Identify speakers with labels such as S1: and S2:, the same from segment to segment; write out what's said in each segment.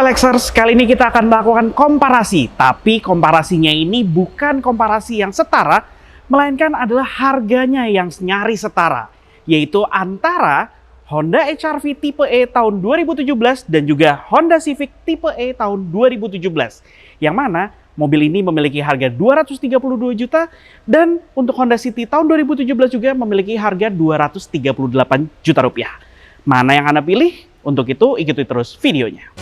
S1: Lexers, kali ini kita akan melakukan komparasi. Tapi komparasinya ini bukan komparasi yang setara, melainkan adalah harganya yang nyaris setara. Yaitu antara Honda HR-V tipe E tahun 2017 dan juga Honda Civic tipe E tahun 2017. Yang mana mobil ini memiliki harga 232 juta dan untuk Honda City tahun 2017 juga memiliki harga 238 juta rupiah. Mana yang Anda pilih? Untuk itu ikuti terus videonya.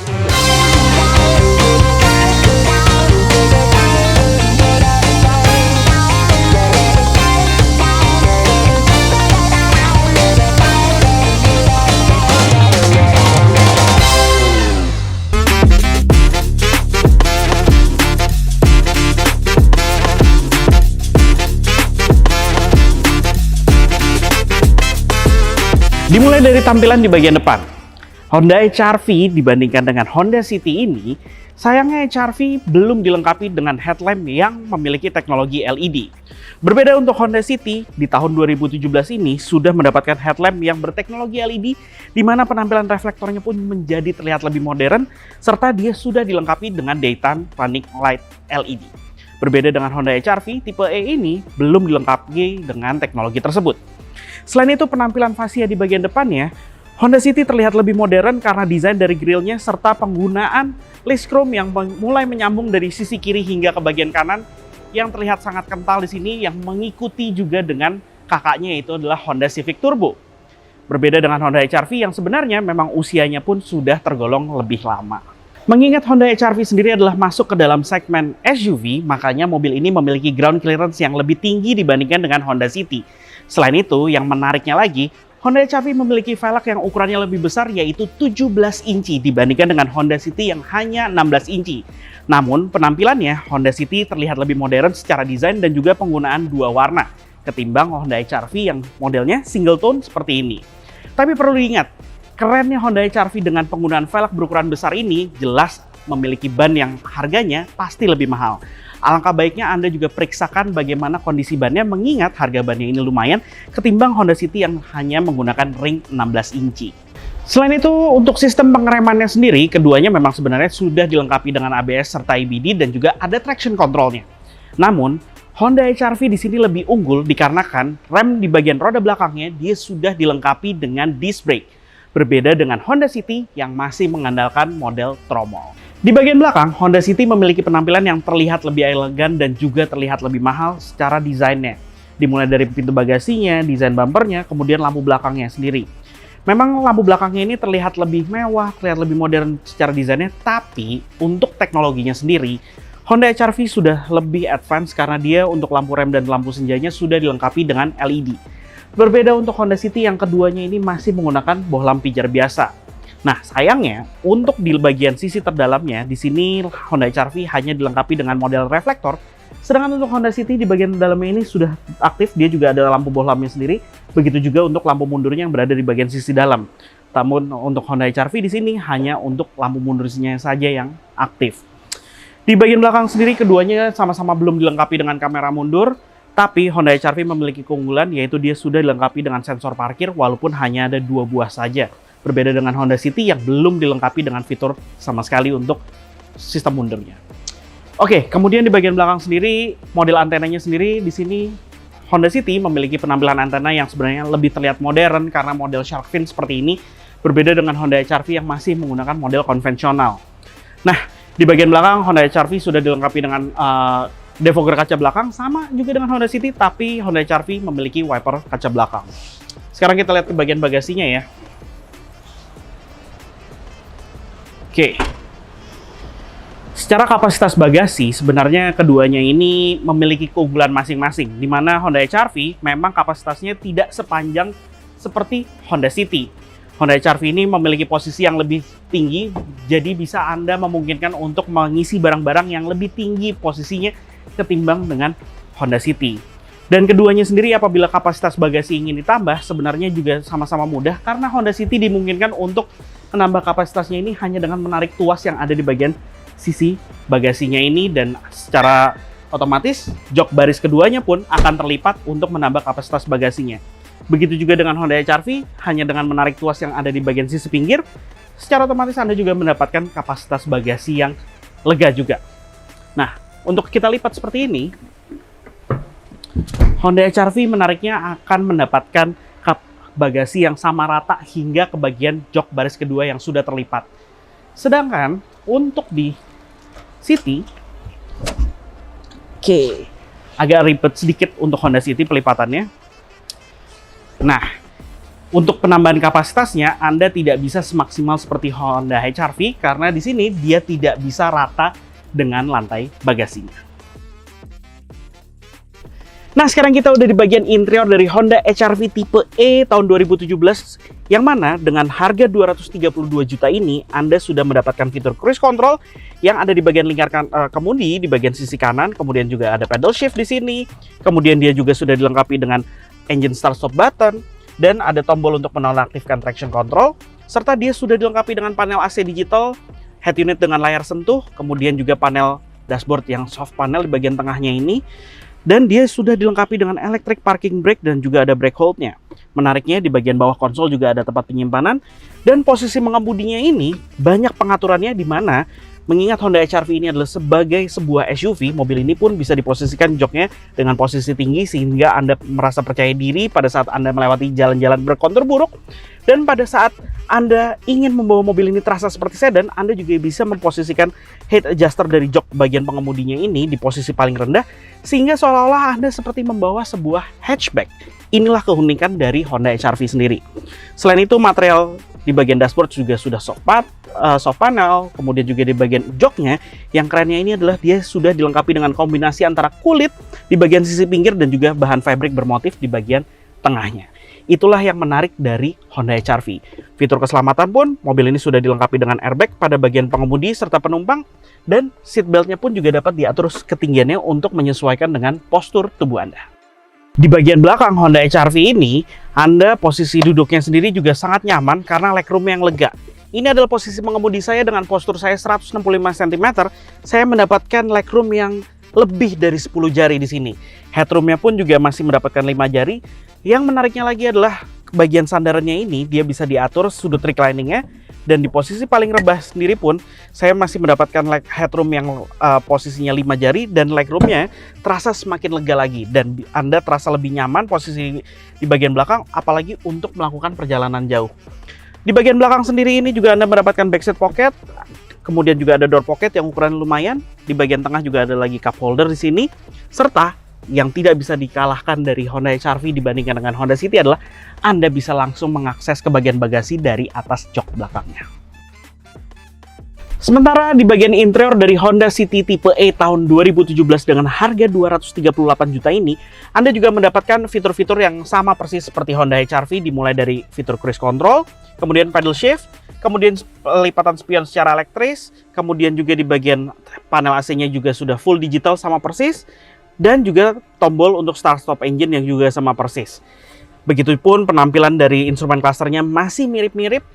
S1: Dimulai dari tampilan di bagian depan. Honda HR-V dibandingkan dengan Honda City ini, sayangnya HR-V belum dilengkapi dengan headlamp yang memiliki teknologi LED. Berbeda untuk Honda City, di tahun 2017 ini sudah mendapatkan headlamp yang berteknologi LED, di mana penampilan reflektornya pun menjadi terlihat lebih modern, serta dia sudah dilengkapi dengan daytime running light LED. Berbeda dengan Honda HR-V, tipe E ini belum dilengkapi dengan teknologi tersebut. Selain itu, penampilan fascia di bagian depannya, Honda City terlihat lebih modern karena desain dari grillnya serta penggunaan list chrome yang mulai menyambung dari sisi kiri hingga ke bagian kanan yang terlihat sangat kental di sini yang mengikuti juga dengan kakaknya, yaitu adalah Honda Civic Turbo. Berbeda dengan Honda HR-V yang sebenarnya memang usianya pun sudah tergolong lebih lama. Mengingat Honda HR-V sendiri adalah masuk ke dalam segmen SUV, makanya mobil ini memiliki ground clearance yang lebih tinggi dibandingkan dengan Honda City. Selain itu, yang menariknya lagi, Honda HR-V memiliki velg yang ukurannya lebih besar, yaitu 17 inci dibandingkan dengan Honda City yang hanya 16 inci. Namun, penampilannya Honda City terlihat lebih modern secara desain dan juga penggunaan dua warna, ketimbang Honda HR-V yang modelnya single tone seperti ini. Tapi perlu diingat, kerennya Honda HR-V dengan penggunaan velg berukuran besar ini jelas memiliki ban yang harganya pasti lebih mahal. Alangkah baiknya Anda juga periksakan bagaimana kondisi bannya mengingat harga bannya ini lumayan ketimbang Honda City yang hanya menggunakan ring 16 inci. Selain itu, untuk sistem pengeremannya sendiri, keduanya memang sebenarnya sudah dilengkapi dengan ABS serta EBD dan juga ada traction controlnya. Namun, Honda HR-V di sini lebih unggul dikarenakan rem di bagian roda belakangnya dia sudah dilengkapi dengan disc brake. Berbeda dengan Honda City yang masih mengandalkan model tromol. Di bagian belakang, Honda City memiliki penampilan yang terlihat lebih elegan dan juga terlihat lebih mahal secara desainnya. Dimulai dari pintu bagasinya, desain bumpernya, kemudian lampu belakangnya sendiri. Memang lampu belakangnya ini terlihat lebih mewah, terlihat lebih modern secara desainnya, tapi untuk teknologinya sendiri, Honda HR-V sudah lebih advance karena dia untuk lampu rem dan lampu senjanya sudah dilengkapi dengan LED. Berbeda untuk Honda City yang keduanya ini masih menggunakan bohlam pijar biasa. Nah, sayangnya untuk di bagian sisi terdalamnya, di sini Honda HR-V hanya dilengkapi dengan model reflektor, sedangkan untuk Honda City di bagian dalamnya ini sudah aktif, dia juga ada lampu bohlamnya sendiri, begitu juga untuk lampu mundurnya yang berada di bagian sisi dalam. Namun untuk Honda HR-V di sini hanya untuk lampu mundurnya saja yang aktif. Di bagian belakang sendiri keduanya sama-sama belum dilengkapi dengan kamera mundur, tapi Honda HR-V memiliki keunggulan yaitu dia sudah dilengkapi dengan sensor parkir walaupun hanya ada 2 buah saja. Berbeda dengan Honda City yang belum dilengkapi dengan fitur sama sekali untuk sistem mundurnya. Oke, kemudian di bagian belakang sendiri, model antenanya sendiri di sini Honda City memiliki penampilan antena yang sebenarnya lebih terlihat modern karena model shark fin seperti ini, berbeda dengan Honda HR-V yang masih menggunakan model konvensional. Nah, di bagian belakang Honda HR-V sudah dilengkapi dengan defogger kaca belakang, sama juga dengan Honda City, tapi Honda HR-V memiliki wiper kaca belakang. Sekarang kita lihat ke bagian bagasinya ya. Oke, secara kapasitas bagasi sebenarnya keduanya ini memiliki keunggulan masing-masing, di mana Honda HR-V memang kapasitasnya tidak sepanjang seperti Honda City. Honda HR-V ini memiliki posisi yang lebih tinggi, jadi bisa Anda memungkinkan untuk mengisi barang-barang yang lebih tinggi posisinya ketimbang dengan Honda City. Dan keduanya sendiri apabila kapasitas bagasi ingin ditambah sebenarnya juga sama-sama mudah karena Honda City dimungkinkan untuk menambah kapasitasnya ini hanya dengan menarik tuas yang ada di bagian sisi bagasinya ini dan secara otomatis jok baris keduanya pun akan terlipat untuk menambah kapasitas bagasinya. Begitu juga dengan Honda HR-V, hanya dengan menarik tuas yang ada di bagian sisi pinggir, secara otomatis Anda juga mendapatkan kapasitas bagasi yang lega juga. Nah, untuk kita lipat seperti ini, Honda HR-V menariknya akan mendapatkan kap bagasi yang sama rata hingga ke bagian jok baris kedua yang sudah terlipat. Sedangkan untuk di City, agak ribet sedikit untuk Honda City pelipatannya. Nah, untuk penambahan kapasitasnya, Anda tidak bisa semaksimal seperti Honda HR-V karena di sini dia tidak bisa rata dengan lantai bagasinya. Nah, sekarang kita udah di bagian interior dari Honda HR-V tipe E tahun 2017, yang mana dengan harga 232 juta ini, Anda sudah mendapatkan fitur cruise control yang ada di bagian lingkar kemudi di bagian sisi kanan, kemudian juga ada pedal shift di sini, kemudian dia juga sudah dilengkapi dengan engine start stop button, dan ada tombol untuk menonaktifkan traction control, serta dia sudah dilengkapi dengan panel AC digital, head unit dengan layar sentuh, kemudian juga panel dashboard yang soft panel di bagian tengahnya ini. Dan dia sudah dilengkapi dengan electric parking brake dan juga ada brake hold-nya. Menariknya di bagian bawah konsol juga ada tempat penyimpanan. Dan posisi mengemudinya ini banyak pengaturannya di mana mengingat Honda HR-V ini adalah sebagai sebuah SUV, mobil ini pun bisa diposisikan joknya dengan posisi tinggi sehingga Anda merasa percaya diri pada saat Anda melewati jalan-jalan berkontur buruk. Dan pada saat Anda ingin membawa mobil ini terasa seperti sedan, Anda juga bisa memposisikan head adjuster dari jok bagian pengemudinya ini di posisi paling rendah, sehingga seolah-olah Anda seperti membawa sebuah hatchback. Inilah keunikan dari Honda HR-V sendiri. Selain itu, material di bagian dashboard juga sudah soft panel, kemudian juga di bagian joknya, yang kerennya ini adalah dia sudah dilengkapi dengan kombinasi antara kulit di bagian sisi pinggir dan juga bahan fabric bermotif di bagian tengahnya. Itulah yang menarik dari Honda HR-V. Fitur keselamatan pun, mobil ini sudah dilengkapi dengan airbag pada bagian pengemudi serta penumpang, dan seatbeltnya pun juga dapat diatur ketinggiannya untuk menyesuaikan dengan postur tubuh Anda. Di bagian belakang Honda HR-V ini, Anda posisi duduknya sendiri juga sangat nyaman karena legroom yang lega. Ini adalah posisi mengemudi saya dengan postur saya 165 cm. Saya mendapatkan legroom yang lebih dari 10 jari di sini. Headroomnya pun juga masih mendapatkan 5 jari. Yang menariknya lagi adalah bagian sandarannya ini dia bisa diatur sudut recliningnya, dan di posisi paling rebah sendiri pun saya masih mendapatkan headroom yang posisinya 5 jari, dan legroomnya terasa semakin lega lagi dan Anda terasa lebih nyaman posisi di bagian belakang, apalagi untuk melakukan perjalanan jauh. Di bagian belakang sendiri ini juga Anda mendapatkan backseat pocket, kemudian juga ada door pocket yang ukuran lumayan. Di bagian tengah juga ada lagi cup holder di sini, serta yang tidak bisa dikalahkan dari Honda HR-V dibandingkan dengan Honda City adalah Anda bisa langsung mengakses ke bagian bagasi dari atas jok belakangnya. Sementara di bagian interior dari Honda City tipe E tahun 2017 dengan harga 238 juta ini, Anda juga mendapatkan fitur-fitur yang sama persis seperti Honda HR-V, dimulai dari fitur cruise control, kemudian pedal shift, kemudian lipatan spion secara elektris, kemudian juga di bagian panel AC-nya juga sudah full digital sama persis, dan juga tombol untuk start stop engine yang juga sama persis. Begitupun penampilan dari instrumen clusternya masih mirip-mirip,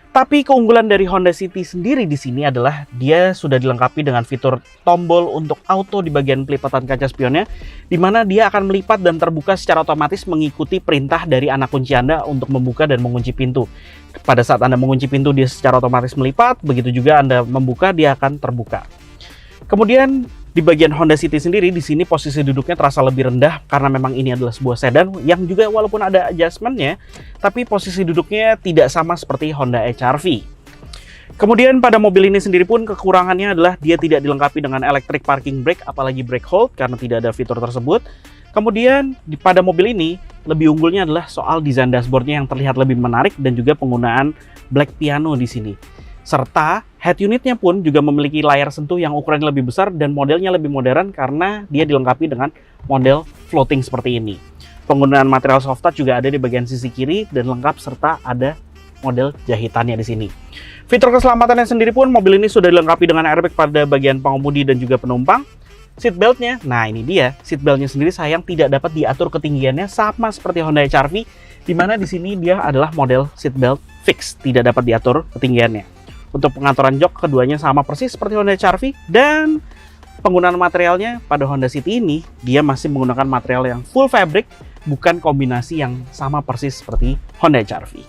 S1: tapi keunggulan dari Honda City sendiri di sini adalah dia sudah dilengkapi dengan fitur tombol untuk auto di bagian pelipatan kaca spionnya, di mana dia akan melipat dan terbuka secara otomatis mengikuti perintah dari anak kunci Anda untuk membuka dan mengunci pintu. Pada saat Anda mengunci pintu, dia secara otomatis melipat, begitu juga Anda membuka, dia akan terbuka. Kemudian di bagian Honda City sendiri, di sini posisi duduknya terasa lebih rendah karena memang ini adalah sebuah sedan yang juga walaupun ada adjustment-nya, tapi posisi duduknya tidak sama seperti Honda HR-V. Kemudian pada mobil ini sendiri pun kekurangannya adalah dia tidak dilengkapi dengan electric parking brake apalagi brake hold karena tidak ada fitur tersebut. Kemudian pada mobil ini lebih unggulnya adalah soal desain dashboardnya yang terlihat lebih menarik dan juga penggunaan black piano di sini. Serta head unitnya pun juga memiliki layar sentuh yang ukurannya lebih besar dan modelnya lebih modern karena dia dilengkapi dengan model floating seperti ini. Penggunaan material soft touch juga ada di bagian sisi kiri dan lengkap serta ada model jahitannya di sini. Fitur keselamatannya sendiri pun mobil ini sudah dilengkapi dengan airbag pada bagian pengemudi dan juga penumpang. Seatbeltnya, nah ini dia, seatbeltnya sendiri sayang tidak dapat diatur ketinggiannya sama seperti Honda HR-V, di mana di sini dia adalah model seatbelt fix, tidak dapat diatur ketinggiannya. Untuk pengaturan jok keduanya sama persis seperti Honda HR-V, dan penggunaan materialnya pada Honda City ini dia masih menggunakan material yang full fabric, bukan kombinasi yang sama persis seperti Honda HR-V.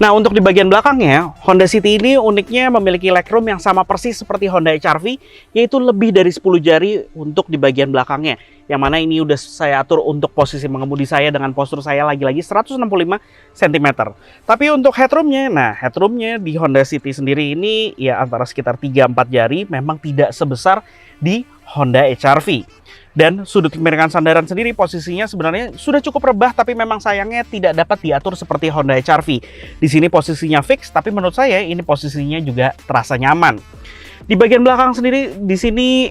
S1: Nah, untuk di bagian belakangnya, Honda City ini uniknya memiliki legroom yang sama persis seperti Honda HR-V, yaitu lebih dari 10 jari untuk di bagian belakangnya. Yang mana ini udah saya atur untuk posisi mengemudi saya dengan postur saya lagi-lagi 165 cm. Tapi untuk headroomnya di Honda City sendiri ini ya antara sekitar 3-4 jari, memang tidak sebesar di Honda HR-V. Dan sudut kemiringan sandaran sendiri posisinya sebenarnya sudah cukup rebah, tapi memang sayangnya tidak dapat diatur seperti Honda HR-V. Di sini posisinya fix, tapi menurut saya ini posisinya juga terasa nyaman. Di bagian belakang sendiri, di sini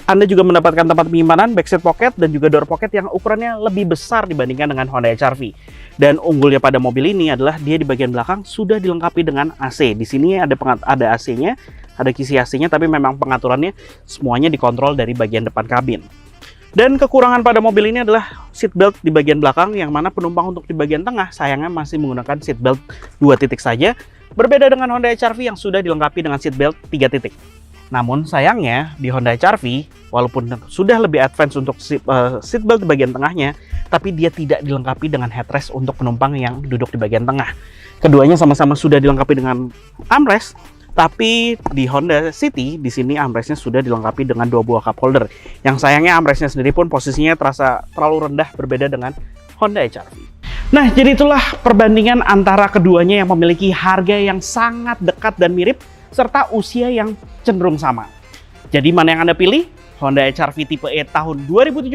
S1: Anda juga mendapatkan tempat penyimpanan, backseat pocket, dan juga door pocket yang ukurannya lebih besar dibandingkan dengan Honda HR-V. Dan unggulnya pada mobil ini adalah dia di bagian belakang sudah dilengkapi dengan AC. Di sini ada AC-nya, ada kisi AC-nya, tapi memang pengaturannya semuanya dikontrol dari bagian depan kabin. Dan kekurangan pada mobil ini adalah seat belt di bagian belakang, yang mana penumpang untuk di bagian tengah sayangnya masih menggunakan seat belt 2 titik saja, berbeda dengan Honda HR-V yang sudah dilengkapi dengan seat belt 3 titik. Namun sayangnya di Honda HR-V, walaupun sudah lebih advance untuk seat belt di bagian tengahnya, tapi dia tidak dilengkapi dengan headrest untuk penumpang yang duduk di bagian tengah. Keduanya sama-sama sudah dilengkapi dengan armrest, tapi di Honda City di sini armrestnya sudah dilengkapi dengan 2 buah cup holder. Yang sayangnya armrestnya sendiri pun posisinya terasa terlalu rendah berbeda dengan Honda HR-V. Nah, jadi itulah perbandingan antara keduanya yang memiliki harga yang sangat dekat dan mirip serta usia yang cenderung sama. Jadi mana yang Anda pilih? Honda HR-V tipe E tahun 2017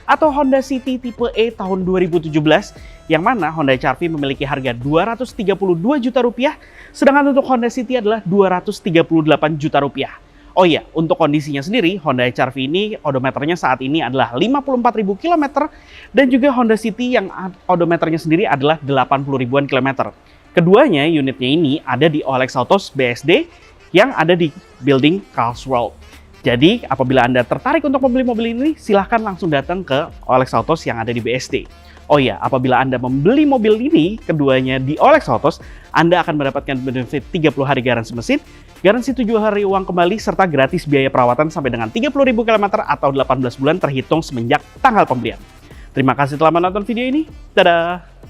S1: atau Honda City tipe E tahun 2017, yang mana Honda HR-V memiliki harga 232 juta rupiah, sedangkan untuk Honda City adalah 238 juta rupiah. Oh iya, untuk kondisinya sendiri, Honda HR-V ini odometernya saat ini adalah 54.000 km, dan juga Honda City yang odometernya sendiri adalah 80 ribuan kilometer. Keduanya unitnya ini ada di OLX Autos BSD yang ada di Building Karlsruhe. Jadi, apabila Anda tertarik untuk membeli mobil ini, silahkan langsung datang ke OLX Autos yang ada di BSD. Oh iya, apabila Anda membeli mobil ini, keduanya di OLX Autos, Anda akan mendapatkan benefit 30 hari garansi mesin, garansi 7 hari uang kembali, serta gratis biaya perawatan sampai dengan 30.000 km atau 18 bulan terhitung semenjak tanggal pembelian. Terima kasih telah menonton video ini. Dadah!